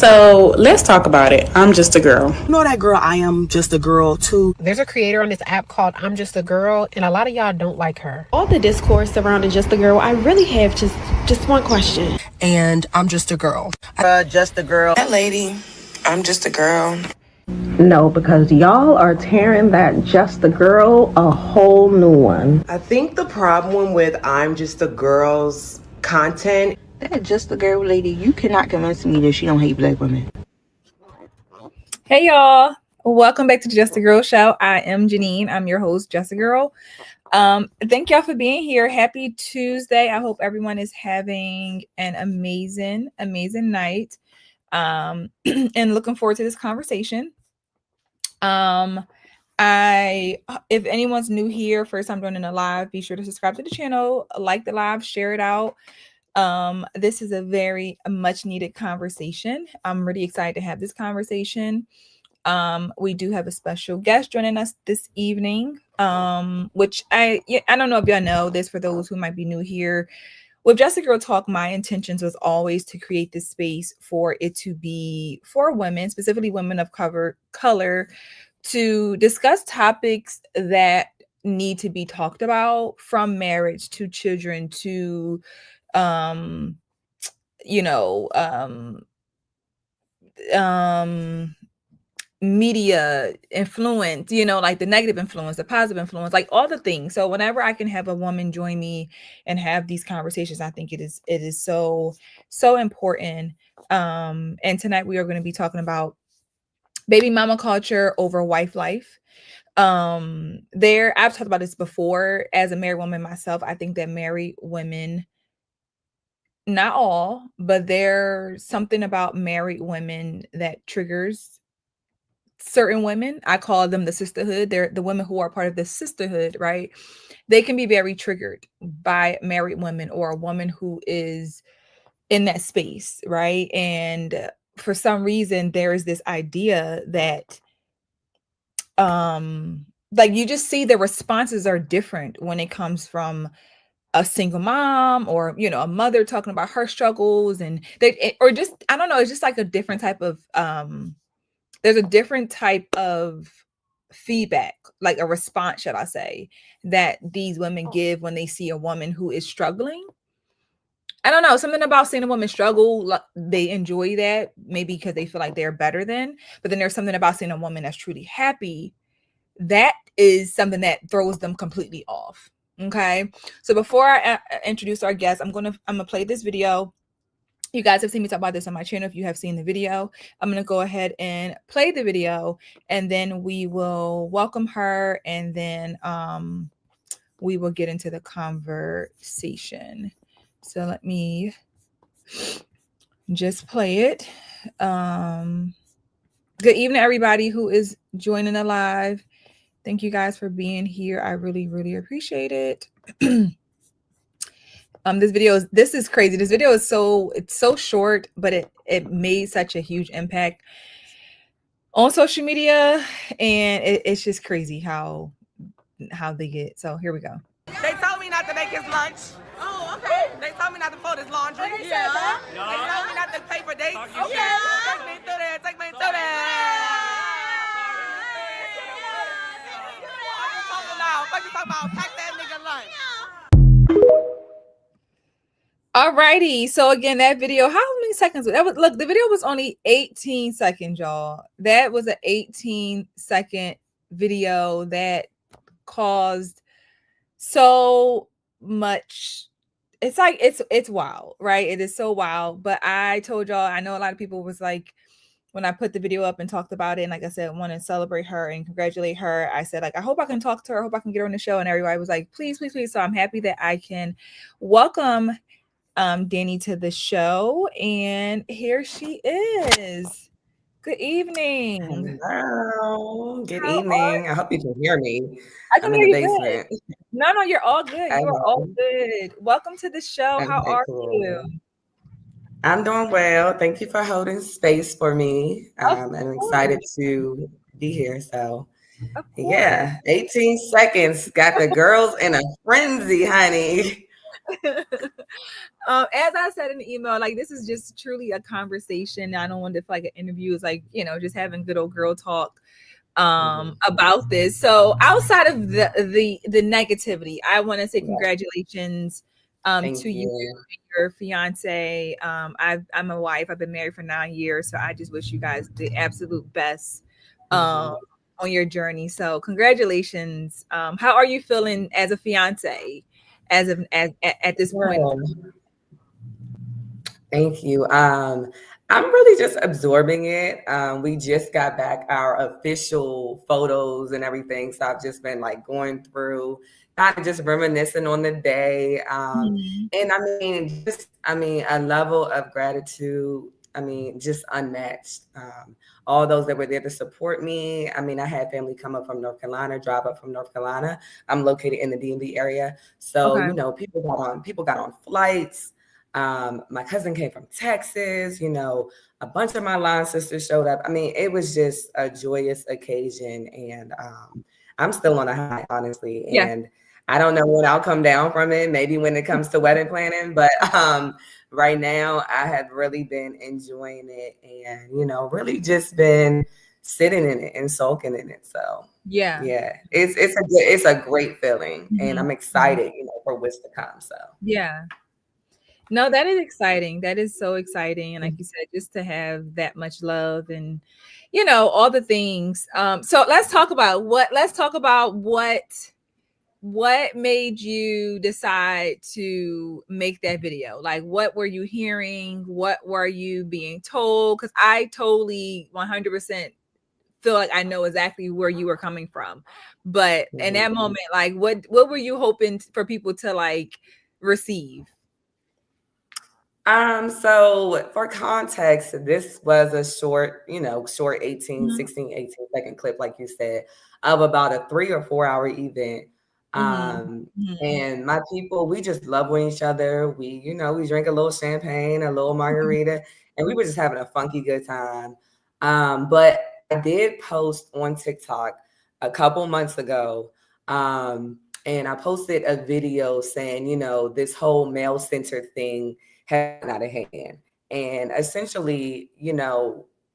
So let's talk about it. I'm just a girl. You know that girl, I am just a girl too. There's a creator on this app called I'm Just a Girl, and a lot of y'all don't like her. All the discourse surrounding Just a Girl, I really have just one question. And I'm just a girl. Just a girl. That lady, I'm just a girl. No, because y'all are tearing that Just a Girl a whole new one. I think the problem with I'm Just a Girl's content, that Just a Girl lady, you cannot convince me that she don't hate black women. Hey y'all, welcome back to the Just a Girl Show. I am Janine. I'm your host, Just a Girl. Thank y'all for being here. Happy Tuesday. I hope everyone is having an amazing night. And looking forward to this conversation. If anyone's new here, first time joining the live, be sure to subscribe to the channel, like the live, share it out. This is a very much needed conversation. I'm really excited to have this conversation. We do have a special guest joining us this evening, which I don't know if y'all know this, for those who might be new here. With Just a Girl Talk, my intentions was always to create this space for it to be for women, specifically women of color, to discuss topics that need to be talked about, from marriage to children to media influence, like the negative influence, the positive influence, like all the things. So whenever I can have a woman join me and have these conversations, I think it is so important. And tonight we are going to be talking about baby mama culture over wife life. I've talked about this before. As a married woman myself, I think that married women, not all, but there's something about married women that triggers certain women. I call them the sisterhood. They're the women who are part of the sisterhood, right? They can be very triggered by married women or a woman who is in that space, right? And for some reason, there is this idea that like you just see the responses are different when it comes from a single mom or a mother talking about her struggles, and or just, I don't know, it's just like a different type of there's a different type of feedback, like a response, should I say, that these women give when they see a woman who is struggling. I don't know, something about seeing a woman struggle, they enjoy that, maybe because they feel like they're better than. But then there's something about seeing a woman that's truly happy, that is something that throws them completely off. Okay, so before I introduce our guest, I'm gonna play this video. You guys have seen me talk about this on my channel. If you have seen the video, I'm gonna go ahead and play the video, and then we will welcome her, and then we will get into the conversation. So let me just play it. Good evening, everybody who is joining the live. Thank you guys for being here. I really, really appreciate it. This is crazy. This video is it's so short, but it made such a huge impact on social media, and it's just crazy how they get. So here we go. They told me not to make his lunch. Oh, okay. They told me not to fold his laundry. They told me not to pay for dates. Okay. Take me through there. Take me through there. What you talking about? Pack that nigga lunch. Alrighty. So again, that video, how many seconds? Look, the video was only 18 seconds, y'all. That was an 18-second video that caused so much. It's like it's wild, right? It is so wild. But I told y'all, I know a lot of people was like, when I put the video up and talked about it, and like I said, want to celebrate her and congratulate her, I said, like, I hope I can talk to her. I hope I can get her on the show. And everybody was like, please, please, please. So I'm happy that I can welcome Danny to the show. And here she is. Good evening. Hello. Good evening. I hope you can hear me. I can hear in the you basement. good. No, you're all good. You're all good. Welcome to the show. How are you? I'm doing well. Thank you for holding space for me. I'm excited to be here. So, yeah, 18 seconds got the girls in a frenzy, honey. As I said in the email, like this is just truly a conversation. I don't want to feel like an interview. It's like, just having good old girl talk about this. So outside of the negativity, I want to say congratulations Thank to you you. and your fiance. I'm a wife. I've been married for 9 years, so I just wish you guys the absolute best on your journey. So congratulations. How are you feeling as a fiance at this point? Well, thank you. I'm really just absorbing it. We just got back our official photos and everything, so I've just been like going through, kind of just reminiscing on the day. And I mean, a level of gratitude. I mean, just unmatched. All those that were there to support me. I mean, I had family come up from North Carolina, drive up from North Carolina. I'm located in the DMV area, so Okay. people got on flights. My cousin came from Texas, a bunch of my line sisters showed up. I mean, it was just a joyous occasion. And I'm still on a high, honestly. Yeah. And I don't know when I'll come down from it, maybe when it comes to wedding planning. But right now, I have really been enjoying it and, really just been sitting in it and soaking in it. So yeah, it's a great feeling. And I'm excited, for what's to come. So Yeah. No, that is exciting. That is so exciting. And like you said, just to have that much love and all the things. So let's talk about what made you decide to make that video? Like what were you hearing? What were you being told? Because I totally 100% feel like I know exactly where you were coming from. But in that moment, like what were you hoping for people to like receive? So for context, this was a short 18, Mhm. 16, 18-second clip, like you said, of about a 3 or 4 hour event. Mhm. Mhm. And my people, we just love with each other. We drink a little champagne, a little margarita, and we were just having a funky good time. But I did post on TikTok a couple months ago. And I posted a video saying, this whole male-centered thing has gotten out of hand. And essentially,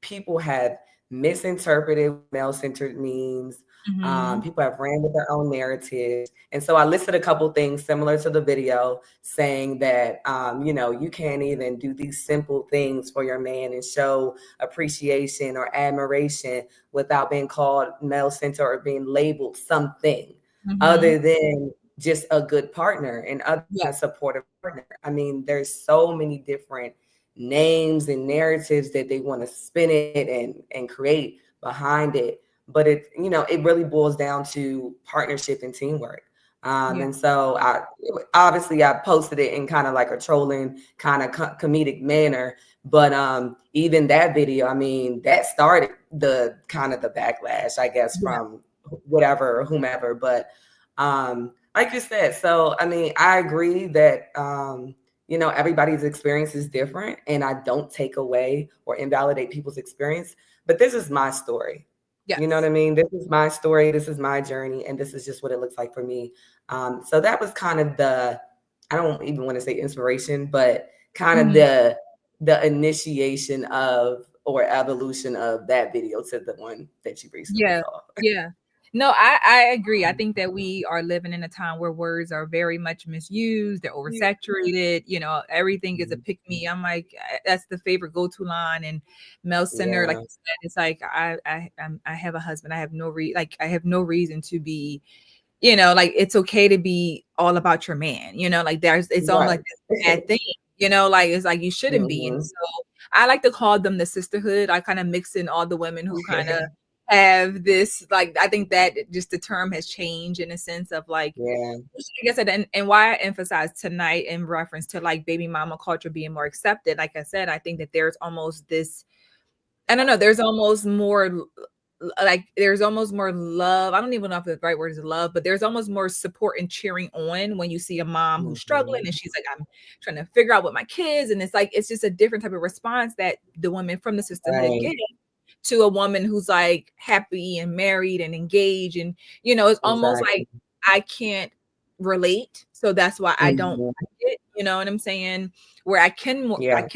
people have misinterpreted what male-centered means. Mhm. People have ran with their own narratives. And so I listed a couple things similar to the video saying that, you can't even do these simple things for your man and show appreciation or admiration without being called male-centered or being labeled something Mhm. other than just a good partner and other Yeah. than a supportive partner. I mean, there's so many different names and narratives that they want to spin it and create behind it. But it really boils down to partnership and teamwork. Yeah. And so I posted it in kind of like a trolling kind of comedic manner. But even that video, I mean, that started the kind of the backlash, I guess, Yeah. from whatever, whomever. But like you said, so I mean, I agree that everybody's experience is different, and I don't take away or invalidate people's experience. But this is my story. You know what Yes. I mean? This is my story. This is my journey, and this is just what it looks like for me. So that was kind of I don't even want to say inspiration, but kind of Mhm. the initiation of or evolution of that video to the one that you recently Yeah. saw. Yeah. No, I agree. I think that we are living in a time where words are very much misused, they're oversaturated, everything is a pick me. I'm like, that's the favorite go-to line and male center, like Yeah, you said, it's like I have a husband. I have no reason to be, like it's okay to be all about your man, like it's almost right. like this bad thing, like it's like you shouldn't be. And Mhm. so I like to call them the sisterhood. I kind of mix in all the women who kind of have this, like, I think that just the term has changed in a sense of like, Yeah, like I said, and why I emphasize tonight in reference to like baby mama culture being more accepted. Like I said, I think that there's almost this, I don't know, there's almost more love. I don't even know if the right word is love, but there's almost more support and cheering on when you see a mom who's struggling mhm. and she's like, I'm trying to figure out what my kids, and it's like it's just a different type of response that the women from the sisterhood Right, get to a woman who's like happy and married and engaged. And it's almost like exactly. I can't relate. So that's why I don't Mhm. like it. You know what I'm saying? Where I can Yeah.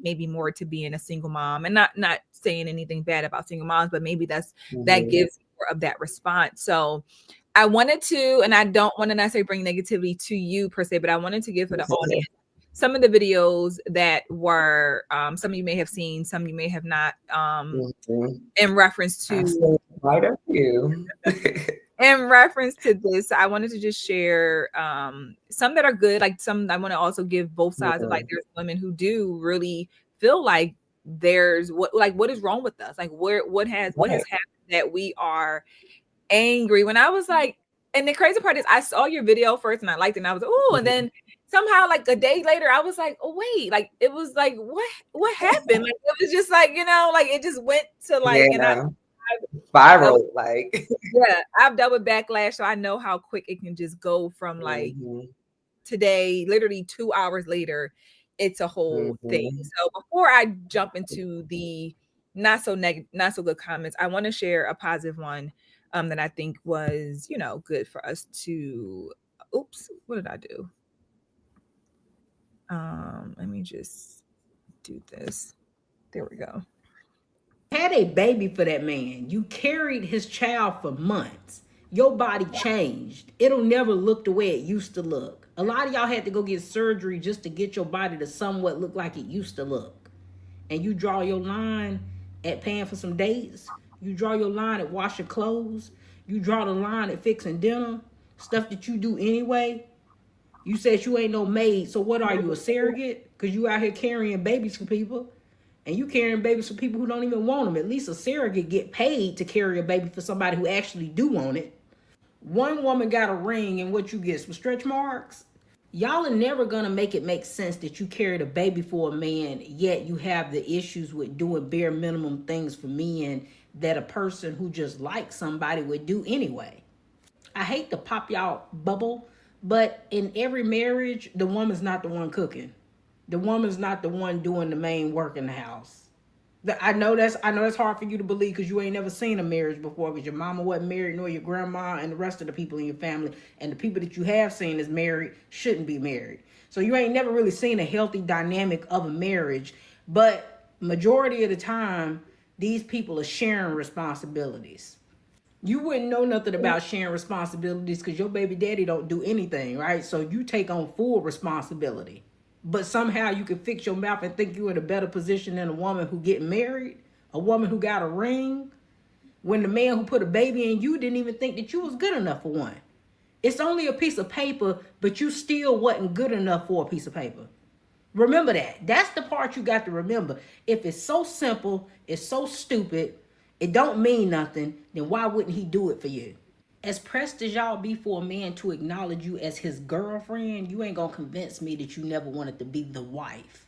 maybe more to being a single mom, and not saying anything bad about single moms, but maybe that Mhm. gives more of that response. So I wanted to, and I don't want to necessarily bring negativity to you per se, but I wanted to give for the audience some of the videos that were some of you may have seen, some you may have not, Mhm. in reference to I've seen quite a few. in reference to this. I wanted to just share some that are good, like some I want to also give both sides of, like, there's women who do really feel like there's what is wrong with us, like what has happened that we are angry. When I was like, and the crazy part is I saw your video first and I liked it and I was like, oh, and then somehow like a day later I was like, oh wait, like it was like what happened? Like it was just like, like it just went to like, and I viral, like yeah, I've dealt with backlash, so I know how quick it can just go from like today, literally 2 hours later, it's a whole thing. So before I jump into the not so good comments, I want to share a positive one that I think was, good for us to. Oops, what did I do? Let me just do this. There we go. Had a baby for that man. You carried his child for months. Your body changed. It'll never look the way it used to look. A lot of y'all had to go get surgery just to get your body to somewhat look like it used to look. And you draw your line at paying for some dates. You draw your line at washing clothes. You draw the line at fixing dinner. Stuff that you do anyway. You said you ain't no maid, so what are you, a surrogate? Because you out here carrying babies for people. And you carrying babies for people who don't even want them. At least a surrogate get paid to carry a baby for somebody who actually do want it. One woman got a ring, and what you get, some stretch marks? Y'all are never gonna make it make sense that you carried a baby for a man, yet you have the issues with doing bare minimum things for men that a person who just likes somebody would do anyway. I hate to pop y'all bubble, but in every marriage, the woman's not the one cooking. The woman's not the one doing the main work in the house. I know that's hard for you to believe because you ain't never seen a marriage before, because your mama wasn't married, nor your grandma, and the rest of the people in your family, and the people that you have seen as married shouldn't be married. So you ain't never really seen a healthy dynamic of a marriage. But majority of the time, these people are sharing responsibilities. You wouldn't know nothing about sharing responsibilities because your baby daddy don't do anything, right? So you take on full responsibility. But somehow you can fix your mouth and think you're in a better position than a woman who get married, a woman who got a ring, when the man who put a baby in you didn't even think that you was good enough for one. It's only a piece of paper, but you still wasn't good enough for a piece of paper. Remember that. That's the part you got to remember. If it's so simple, it's so stupid, it don't mean nothing, then why wouldn't he do it for you? As pressed as y'all be for a man to acknowledge you as his girlfriend, you ain't gonna convince me that you never wanted to be the wife.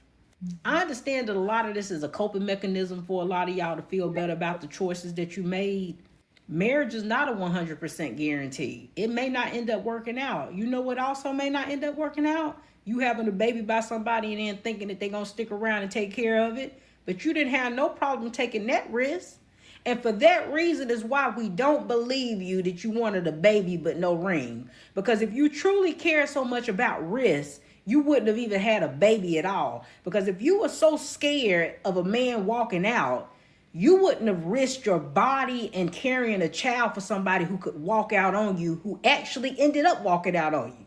I understand that a lot of this is a coping mechanism for a lot of y'all to feel better about the choices that you made. Marriage is not a 100% guarantee. It may not end up working out. You know what also may not end up working out? You having a baby by somebody and then thinking that they're gonna stick around and take care of it, but you didn't have no problem taking that risk. And for that reason is why we don't believe you that you wanted a baby but no ring. Because if you truly care so much about risk, you wouldn't have even had a baby at all. Because if you were so scared of a man walking out, you wouldn't have risked your body and carrying a child for somebody who could walk out on you, who actually ended up walking out on you.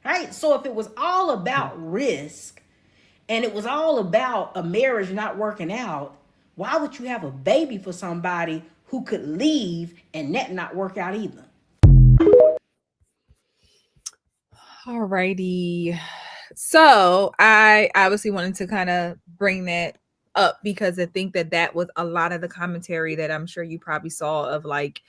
Right? So if it was all about risk and it was all about a marriage not working out, why would you have a baby for somebody who could leave and that not work out either? Alrighty. So I obviously wanted to kind of bring that up because I think that was a lot of the commentary that I'm sure you probably saw of like,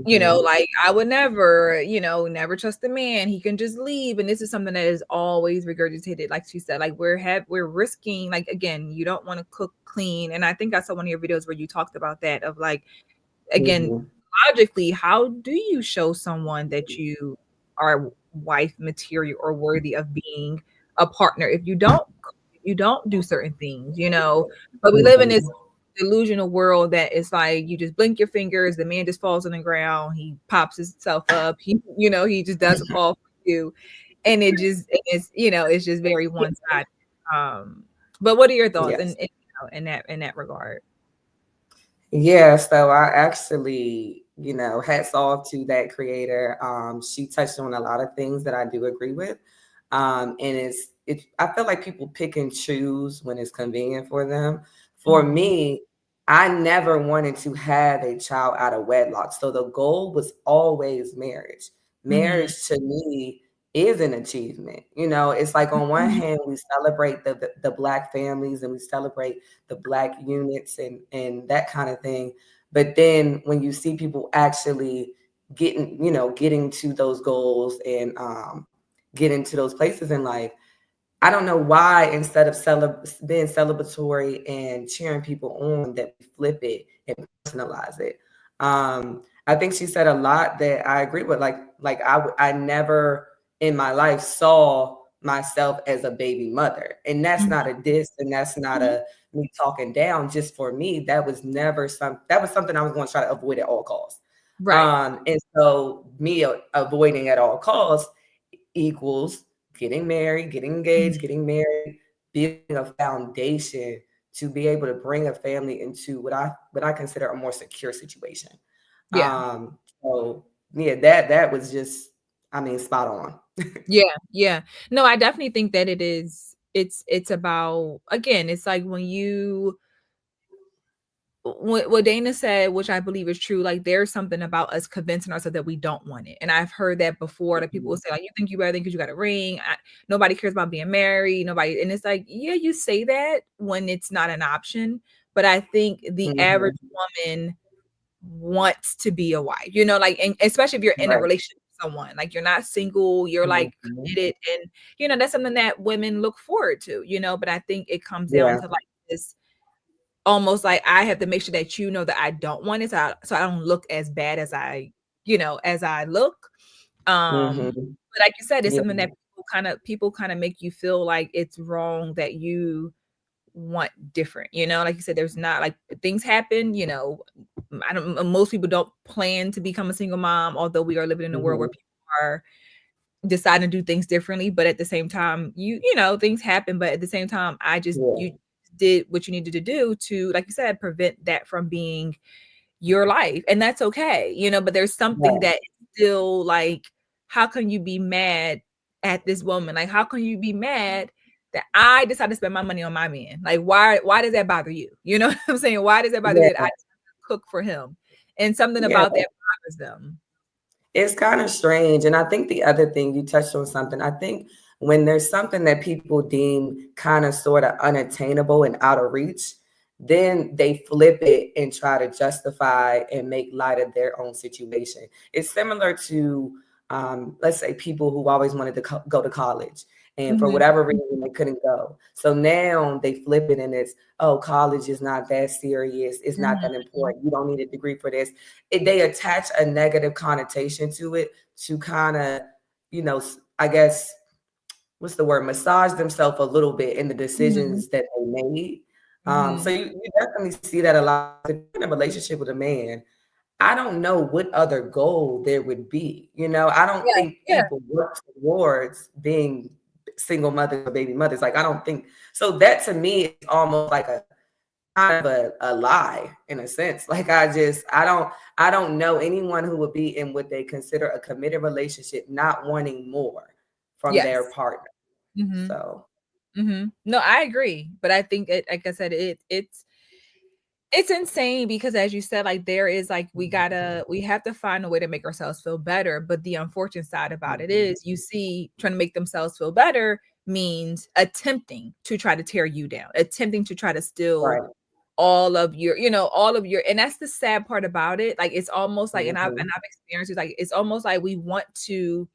like I would never, never trust a man. He can just leave. And this is something that is always regurgitated. Like she said, like we're risking, like, again, you don't want to cook clean. And I think I saw one of your videos where you talked about that of like, again, logically, how do you show someone that you are wife material or worthy of being a partner if you don't do certain things, but we live in this delusional world that it's like you just blink your fingers, the man just falls on the ground, he pops himself up, he just doesn't fall for you. and it's it's just very one sided. But what are your thoughts Yes. in that regard? Yeah, so I actually, hats off to that creator. She touched on a lot of things that I do agree with. And I feel like people pick and choose when it's convenient for them. For Mhm. me, I never wanted to have a child out of wedlock. So the goal was always marriage. Mhm. Marriage to me is an achievement. It's like on one Mhm. hand, we celebrate the Black families and we celebrate the Black units and that kind of thing. But then when you see people actually getting to those goals and getting to those places in life, I don't know why instead of being celebratory and cheering people on, that we flip it and personalize it. I think she said a lot that I agree with. Like I never in my life saw myself as a baby mother, and that's Mhm. not a diss, and that's not Mhm. a me talking down. Just for me, that was never that was something I was going to try to avoid at all costs. Right. And so me avoiding at all costs equals getting married, getting engaged, Mhm. getting married, building a foundation to be able to bring a family into what I consider a more secure situation. Yeah. So yeah, that was just, I mean, spot on. Yeah. Yeah. No, I definitely think that it's about, again, it's like when you what Dana said, which I believe is true, like there's something about us convincing ourselves that we don't want it. And I've heard that before, that people will Mhm. say, like, you think you better because you got a ring. Nobody cares about being married. Nobody. And it's like, yeah, you say that when it's not an option. But I think the average Mhm. woman wants to be a wife, like, and especially if you're in a Right. relationship with someone, like you're not single, you're like Mhm. committed. And, that's something that women look forward to, but I think it comes down Yeah. to like this almost like I have to make sure that that I don't want it, so I don't look as bad as as I look. Mhm. But like you said, it's Yeah. something that people kind of make you feel like it's wrong that you want different, like you said, there's not like things happen, I don't most people don't plan to become a single mom, although we are living in a world where Mhm. people are deciding to do things differently. But at the same time, things happen. But at the same time, Yeah. you did what you needed to do to, like you said, prevent that from being your life. And that's okay, but there's something Right. that still like, how can you be mad at this woman? Like, how can you be mad that I decided to spend my money on my man? Like, why does that bother you? You know what I'm saying? Why does that bother you that I Yeah. cook for him? And something Yeah. about that bothers them. It's kind of strange. And I think the other thing, you touched on something. I think when there's something that people deem kind of sort of unattainable and out of reach, then they flip it and try to justify and make light of their own situation. It's similar to, let's say, people who always wanted to go to college. And for Mhm. whatever reason, they couldn't go. So now they flip it and it's, oh, college is not that serious. It's not that Mhm. important. You don't need a degree for this. They attach a negative connotation to it to kind of, I guess, what's the word, massage themselves a little bit in the Mhm. decisions that they made. So Mhm. you definitely see that a lot. If you're in a relationship with a man, I don't know what other goal there would be. I don't Yeah, think yeah. people work towards being single mothers or baby mothers. Like, I don't think so. That to me is almost like a kind of a lie in a sense. Like, I don't know anyone who would be in what they consider a committed relationship not wanting more from their Yes. partner. Mhm. So Mhm. No, I agree, but I think like I said, it's insane because as you said, like there is like we have to find a way to make ourselves feel better. But the unfortunate side about it mhm. is you see trying to make themselves feel better means attempting to try to tear you down, attempting to try to steal Right. all of your, and that's the sad part about it. Like it's almost like, and Mhm. I've experienced it, like it's almost like we want to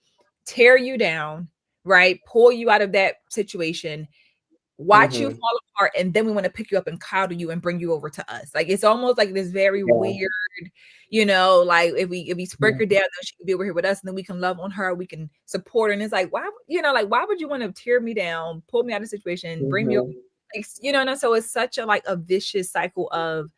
tear you down, right? Pull you out of that situation, watch you Mhm. fall apart, and then we want to pick you up and coddle you and bring you over to us. Like it's almost like this very Yeah. weird, like if we break her down, then she can be over here with us, and then we can love on her, we can support her. And it's like, why, like why would you want to tear me down, pull me out of the situation, bring me over? Mhm. Like, and so it's such a like a vicious cycle of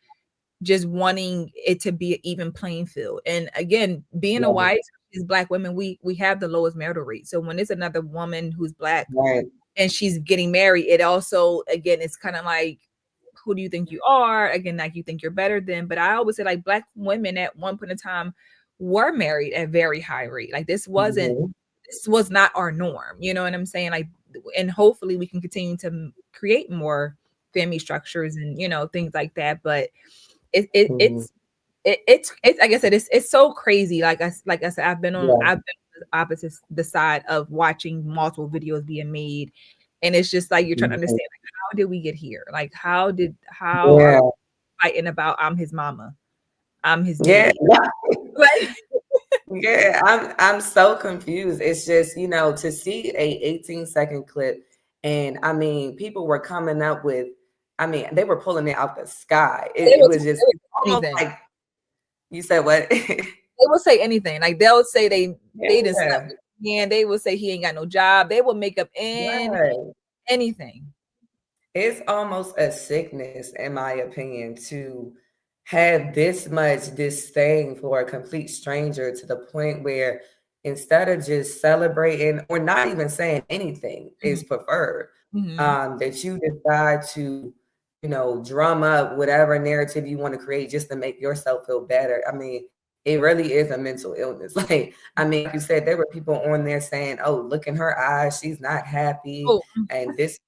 just wanting it to be an even playing field. And again, being a Yeah. wife as Black women, we have the lowest marital rate. So when it's another woman who's Black Right. and she's getting married, it also, again, it's kind of like, who do you think you are? Again, like you think you're better than. But I always say, like, Black women at one point in time were married at very high rate. Like this was not our norm. You know what I'm saying? Like, and hopefully we can continue to create more family structures and, you know, things like that. But it's like I said, it's so crazy. Like I said, I've been on the opposite the side of watching multiple videos being made, and it's just like you're trying to understand, like, how did we get here? Like how are we fighting about I'm his mama, I'm his baby? Like Yeah, I'm so confused. It's just, you know, to see a 18-second clip, and I mean, people were coming up with, I mean, they were pulling it out the sky. It was just almost like, you said what? They will say anything. Like they'll say they didn't slept with me, and they will say he ain't got no job. They will make up anything. It's almost a sickness, in my opinion, to have this much disdain for a complete stranger to the point where instead of just celebrating or not even saying anything is preferred, that you decide to, you know, drum up whatever narrative you want to create just to make yourself feel better. I mean, it really is a mental illness. Like, I mean, like you said, there were people on there saying, oh, look in her eyes, she's not happy. And this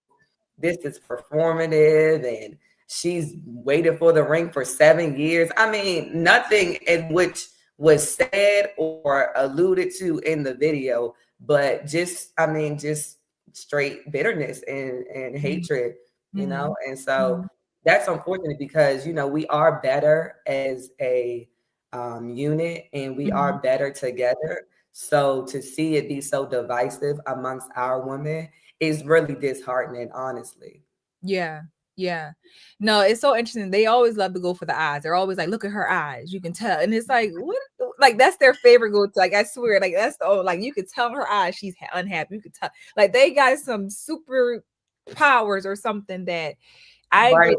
is performative, and she's waited for the ring for 7 years. I mean, nothing in which was said or alluded to in the video, but just, I mean, just straight bitterness and hatred, you know? And so that's unfortunate because, you know, we are better as a unit, and we are better together. So to see it be so divisive amongst our women is really disheartening, honestly. Yeah. No, it's so interesting. They always love to go for the eyes. They're always like, look at her eyes. You can tell. And it's like, what? Like, that's their favorite go to. Like, I swear, like, that's like, you could tell her eyes she's unhappy. You could tell. Like, they got some super powers or something that I agree.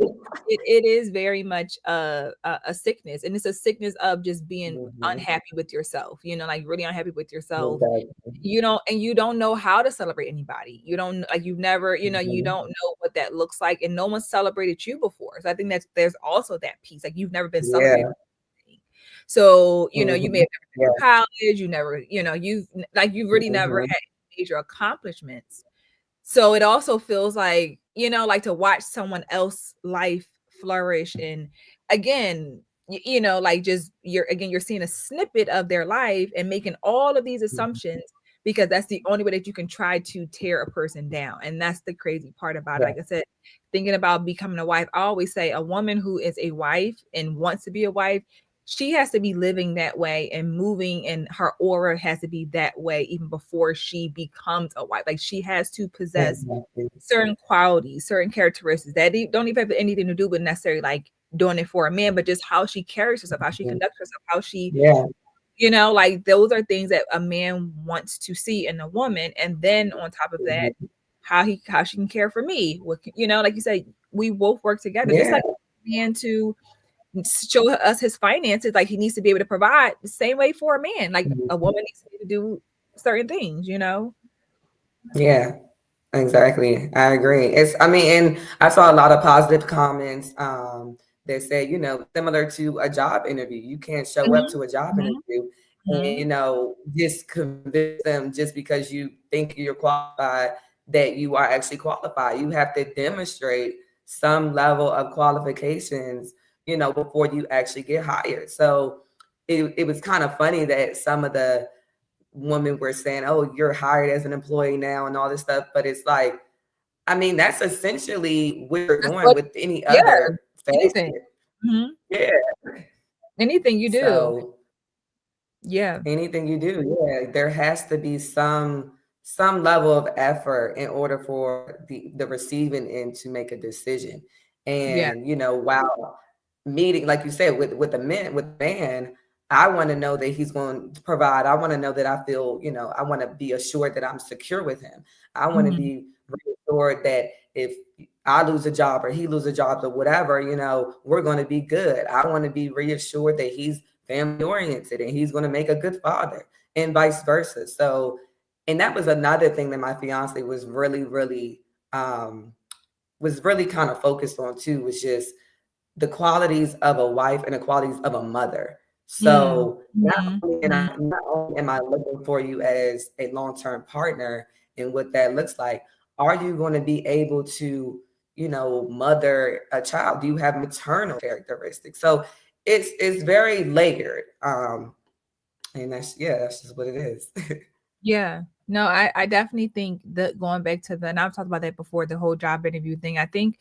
It is very much a sickness, and it's a sickness of just being unhappy with yourself. You know, like really unhappy with yourself. You know, and you don't know how to celebrate anybody. You don't like you've never, you know, you don't know what that looks like, and no one celebrated you before. So I think there's also that piece. Like you've never been celebrated. So you know, you may have never been to college. You never, you know, you've really never had major accomplishments. So it also feels like, you know, like to watch someone else life flourish. And again, you know, like just you're seeing a snippet of their life and making all of these assumptions because that's the only way that you can try to tear a person down. And that's the crazy part about it. Like I said, thinking about becoming a wife, I always say a woman who is a wife and wants to be a wife, she has to be living that way and moving, and her aura has to be that way even before she becomes a wife. Like she has to possess certain qualities, certain characteristics that don't even have anything to do with necessarily like doing it for a man, but just how she carries herself, how she conducts herself, how she, you know, like those are things that a man wants to see in a woman. And then on top of that, how she can care for me. What, you know, like you said, we both work together. Just like a man to show us his finances, like he needs to be able to provide the same way for a man. Like a woman needs to do certain things, you know? Yeah, exactly. I agree. I mean, and I saw a lot of positive comments that said, you know, similar to a job interview, you can't show up to a job interview and, you know, just convince them just because you think you're qualified that you are actually qualified. You have to demonstrate some level of qualifications, you know, before you actually get hired. So it was kind of funny that some of the women were saying, oh, you're hired as an employee now and all this stuff. But it's like, I mean, that's essentially what you're doing with any other anything. Yeah. Anything you do. So anything you do, there has to be some level of effort in order for the receiving end to make a decision. And you know, while meeting, like you said, with the man, I want to know that he's going to provide. I want to know that I feel, you know, I want to be assured that I'm secure with him. I want to be reassured that if I lose a job or he loses a job or whatever, you know, we're going to be good. I want to be reassured that he's family oriented and he's going to make a good father, and vice versa. So, and that was another thing that my fiance was really kind of focused on too, was just the qualities of a wife and the qualities of a mother. So not only am I looking for you as a long-term partner and what that looks like, are you going to be able to, mother a child? Do you have maternal characteristics? So it's very layered. And that's just what it is. Yeah. No, I definitely think that going back to and I've talked about that before, the whole job interview thing. I think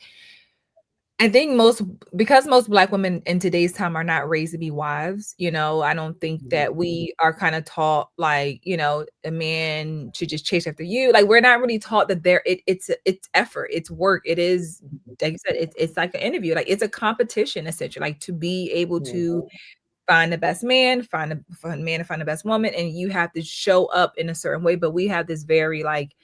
because most Black women in today's time are not raised to be wives, I don't think that we are kind of taught like, a man should just chase after you. Like we're not really taught that it's effort, it's work. It is, like you said, it's like an interview, like it's a competition essentially, like to be able to find the best man, find the best woman, and you have to show up in a certain way. But we have this very like,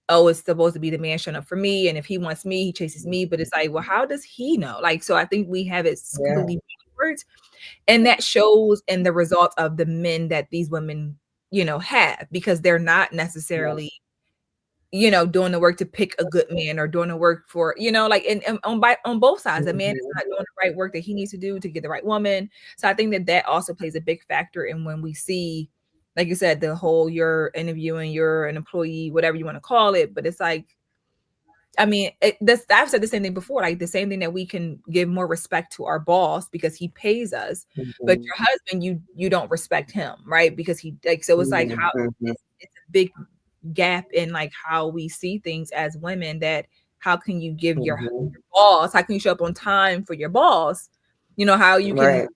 oh, it's supposed to be the man showing up for me. And if he wants me, he chases me. But it's like, well, how does he know? Like, so I think we have it completely backwards. And that shows in the results of the men that these women, have, because they're not necessarily, doing the work to pick a good man or doing the work for, like and on both sides, the man is not doing the right work that he needs to do to get the right woman. So I think that also plays a big factor in when we see, like you said, the whole you're interviewing, you're an employee, whatever you want to call it. But it's like, I mean, I've said the same thing before, like the same thing that we can give more respect to our boss because he pays us, but your husband, you don't respect him, right? Because he like, so it's like how it's a big gap in like how we see things as women, that how can you give your boss, how can you show up on time for your boss, how you can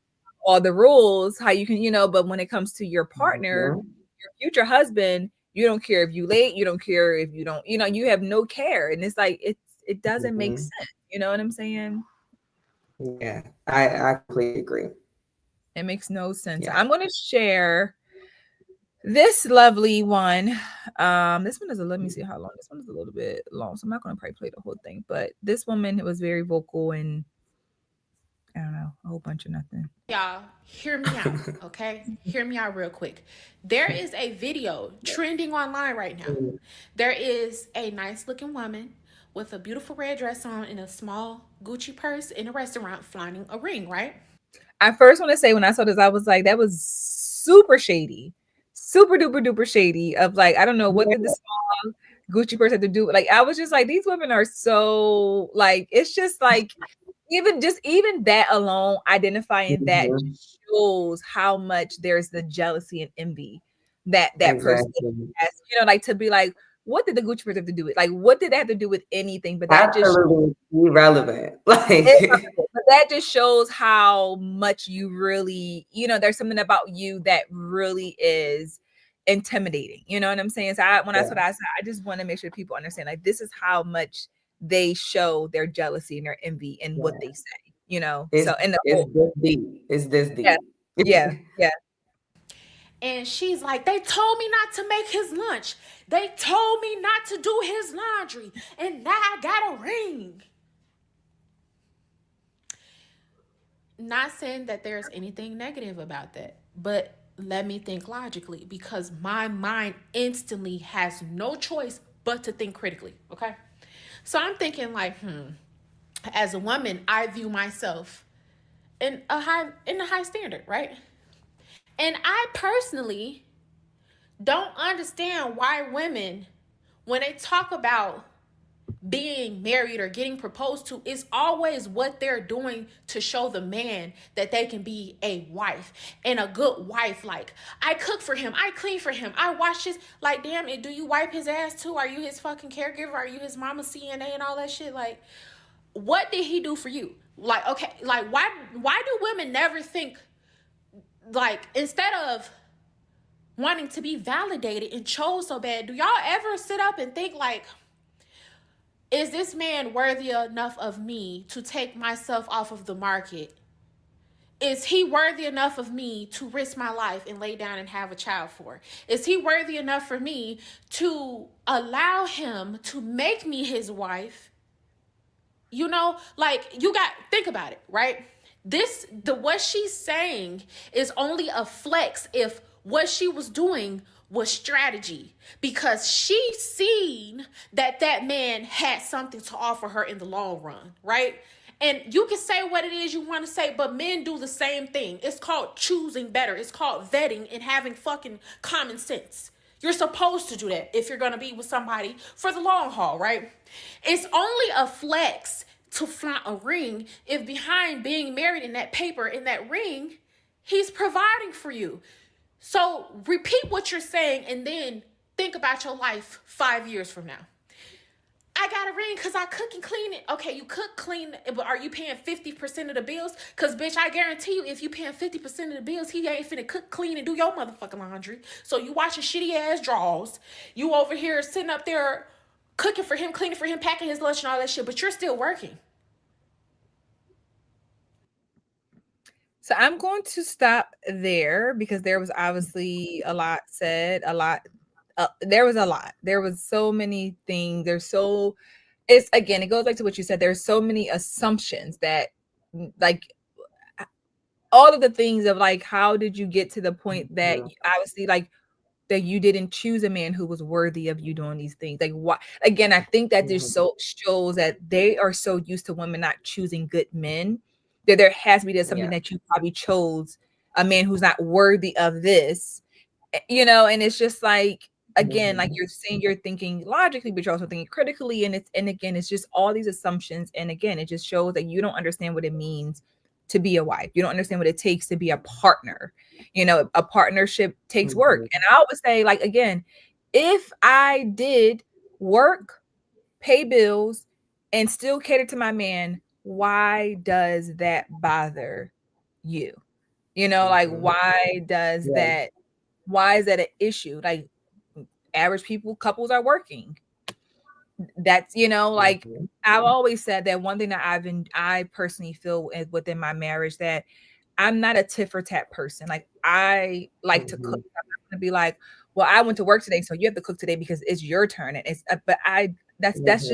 all the rules, how you can, but when it comes to your partner, your future husband, you don't care if you late, you don't care if you don't, you have no care. And it's like, it doesn't make sense. You know what I'm saying? Yeah, I completely agree. It makes no sense. Yeah. I'm going to share this lovely one. This one is let me see how long. This one is a little bit long, so I'm not going to probably play the whole thing. But this woman was very vocal and I don't know, a whole bunch of nothing. Y'all, hear me out, okay? Hear me out real quick. There is a video trending online right now. There is a nice looking woman with a beautiful red dress on and a small Gucci purse in a restaurant flaunting a ring, right? I first want to say when I saw this, I was like, that was super shady. Super duper duper shady of like, I don't know what did the small Gucci purse have to do. Like, I was just like, these women are so like, it's just like, even that alone, identifying that just shows how much there's the jealousy and envy that person has, like to be like, what did the Gucci purse have to do with? Like, what did that have to do with anything? But that absolutely irrelevant. Like, but that just shows how much you really, there's something about you that really is intimidating. You know what I'm saying? So I said, I just want to make sure people understand, like, this is how much they show their jealousy and their envy in what they say, It's, so in the it's this deep. Yeah. And she's like, they told me not to make his lunch. They told me not to do his laundry. And now I got a ring. Not saying that there's anything negative about that, but let me think logically, because my mind instantly has no choice but to think critically, okay? So I'm thinking like, as a woman, I view myself in a high standard, right? And I personally don't understand why women, when they talk about being married or getting proposed to, is always what they're doing to show the man that they can be a wife and a good wife. Like, I cook for him, I clean for him, I wash his, like, damn it, do you wipe his ass too? Are you his fucking caregiver? Are you his mama CNA and all that shit? Like, what did he do for you? Like, okay, like, why do women never think, like, instead of wanting to be validated and chose so bad, do y'all ever sit up and think like, is this man worthy enough of me to take myself off of the market? Is he worthy enough of me to risk my life and lay down and have a child for? Is he worthy enough for me to allow him to make me his wife? Like, think about it, right? What she's saying is only a flex if what she was doing was strategy, because she seen that man had something to offer her in the long run, right? And you can say what it is you want to say, but men do the same thing. It's called choosing better. It's called vetting and having fucking common sense. You're supposed to do that if you're going to be with somebody for the long haul, right? It's only a flex to flaunt a ring if behind being married in that paper, in that ring, he's providing for you. So repeat what you're saying and then think about your life 5 years from now. I got a ring because I cook and clean it. Okay, you cook, clean, but are you paying 50% of the bills? Because, bitch, I guarantee you, if you paying 50% of the bills, he ain't finna cook, clean, and do your motherfucking laundry. So you watching shitty-ass draws. You over here sitting up there cooking for him, cleaning for him, packing his lunch and all that shit, but you're still working. So I'm going to stop there because there was obviously a lot said, there was a lot. There was so many things. It goes back to what you said. There's so many assumptions that, like, all of the things of, like, how did you get to the point that obviously, like, that you didn't choose a man who was worthy of you doing these things? Like, why? Again, I think that just so shows that they are so used to women not choosing good men that there has to be something that you probably chose a man who's not worthy of this, and it's just like, again, like you're saying, you're thinking logically, but you're also thinking critically, and again, it's just all these assumptions, and again, it just shows that you don't understand what it means to be a wife. You don't understand what it takes to be a partner. A partnership takes work. And I always say, like, again, if I did work, pay bills, and still cater to my man, why does that bother you? Like, why is that an issue? Like, average couples are working. That's, like, I've always said that one thing that I personally feel within my marriage, that I'm not a tit for tat person. Like, I like to cook. I'm not going to be like, well, I went to work today, so you have to cook today because it's your turn. And that's just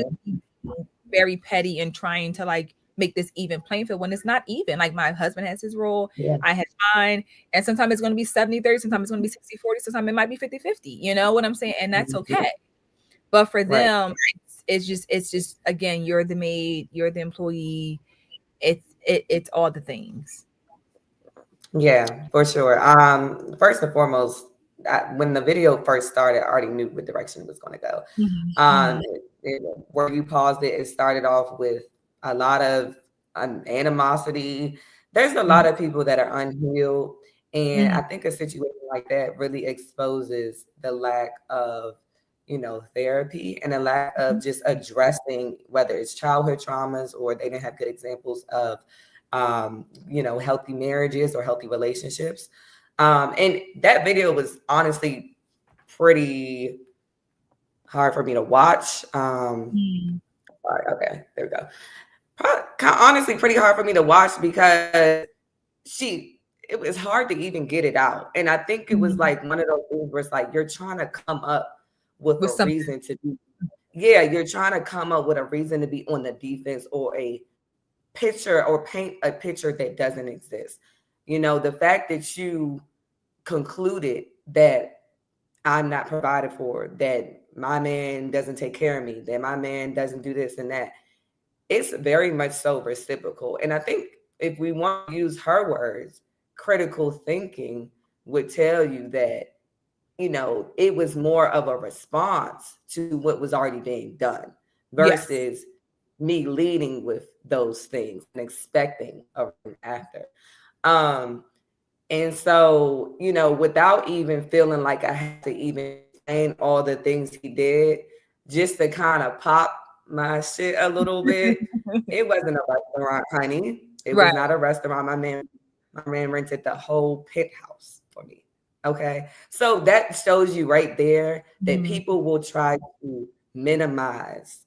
very petty and trying to, like, make this even playing field when it's not even. Like, my husband has his role, I have mine, and sometimes it's going to be 70-30, sometimes it's going to be 60-40, sometimes it might be 50-50. You know what I'm saying? And that's okay. But for them, it's just again, you're the maid, you're the employee. It's all the things. Yeah, for sure. First and foremost, when the video first started, I already knew what direction it was going to go. Where you paused it, it started off with a lot of animosity. There's a lot of people that are unhealed, and I think a situation like that really exposes the lack of, therapy, and a lack of just addressing whether it's childhood traumas or they didn't have good examples of healthy marriages or healthy relationships. And that video was honestly pretty hard for me to watch. Okay, there we go. Honestly, pretty hard for me to watch because it was hard to even get it out. And I think it was like one of those things where it's like, you're trying to come up with a reason to be, you're trying to come up with a reason to be on the defense, or a picture, or paint a picture that doesn't exist. The fact that you concluded that I'm not provided for, that my man doesn't take care of me, that my man doesn't do this and that, it's very much so reciprocal. And I think if we want to use her words, critical thinking would tell you that, it was more of a response to what was already being done versus me leading with those things and expecting a ring after. And so, without even feeling like I had to even explain all the things he did, just to kind of pop my shit a little bit, it wasn't a restaurant, honey. It was not a restaurant. My man rented the whole penthouse for me. Okay. So that shows you right there that people will try to minimize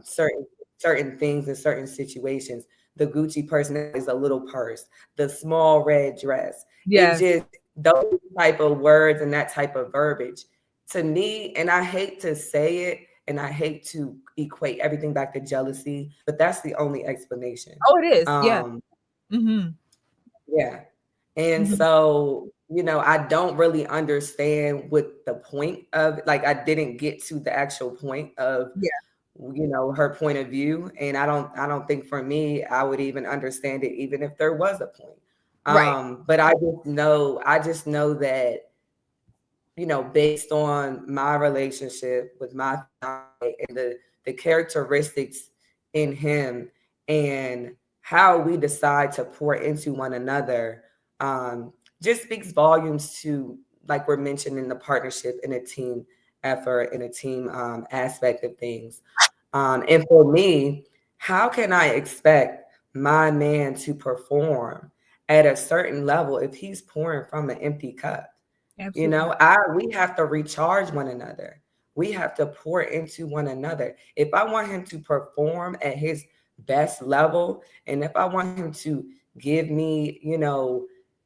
certain things in certain situations. The Gucci person is a little purse, the small red dress. It just, those type of words and that type of verbiage, to me, and I hate to say it, and I hate to equate everything back to jealousy, but that's the only explanation. Oh, it is. Mm-hmm. Yeah. And Mm-hmm. so, I don't really understand what the point of, like, I didn't get to the actual point of, Yeah. her point of view. And I don't think for me, I would even understand it even if there was a point. Right. But I just know that, based on my relationship with my fiance and the characteristics in him and how we decide to pour into one another, um, just speaks volumes to, like we're mentioning, the partnership and a team effort and a team aspect of things. And for me, how can I expect my man to perform at a certain level if he's pouring from an empty cup? Absolutely. We have to recharge one another. We have to pour into one another. If I want him to perform at his best level, and if I want him to give me,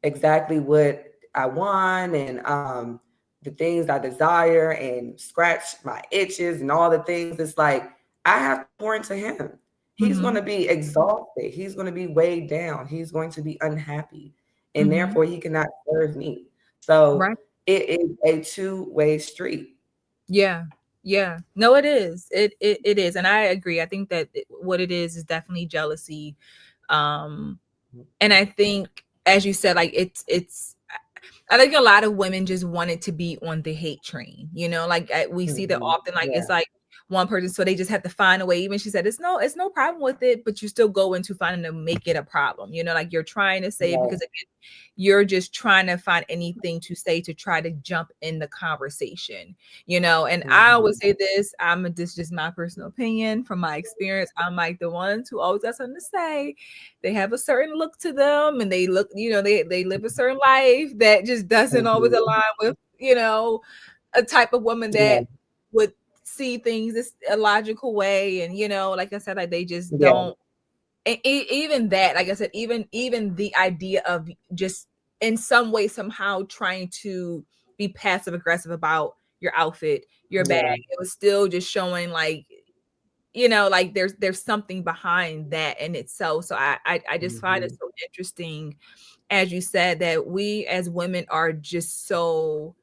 exactly what I want and the things I desire and scratch my itches and all the things, it's like I have to pour into him. He's going Mm-hmm. to be exhausted. He's going to be weighed down. He's going to be unhappy. And Mm-hmm. therefore, he cannot serve me. So Right. it is a two-way street. Yeah. Yeah. No, it is. It is. And I agree. I think that what it is definitely jealousy. Um, and I think, as you said, like I think a lot of women just wanted to be on the hate train, like we see that Mhm. often, like it's Yeah. like one person, so they just have to find a way. Even she said, it's no problem with it, but you still go into finding to make it a problem, like you're trying to say, Right. because again, you're just trying to find anything to say to try to jump in the conversation, and I always Mhm. say this, this is just my personal opinion from my experience. I'm like the ones who always got something to say. They have a certain look to them, and they look, they live a certain life that just doesn't always Mhm. align with, a type of woman Yeah. that would see things this a logical way. And like I said, like they just Yeah. don't. And even that, like I said, even the idea of just in some way somehow trying to be passive aggressive about your outfit, your bag, Yeah. it was still just showing like, like there's something behind that in itself. So I just find it Mhm. so interesting, as you said, that we as women are just so,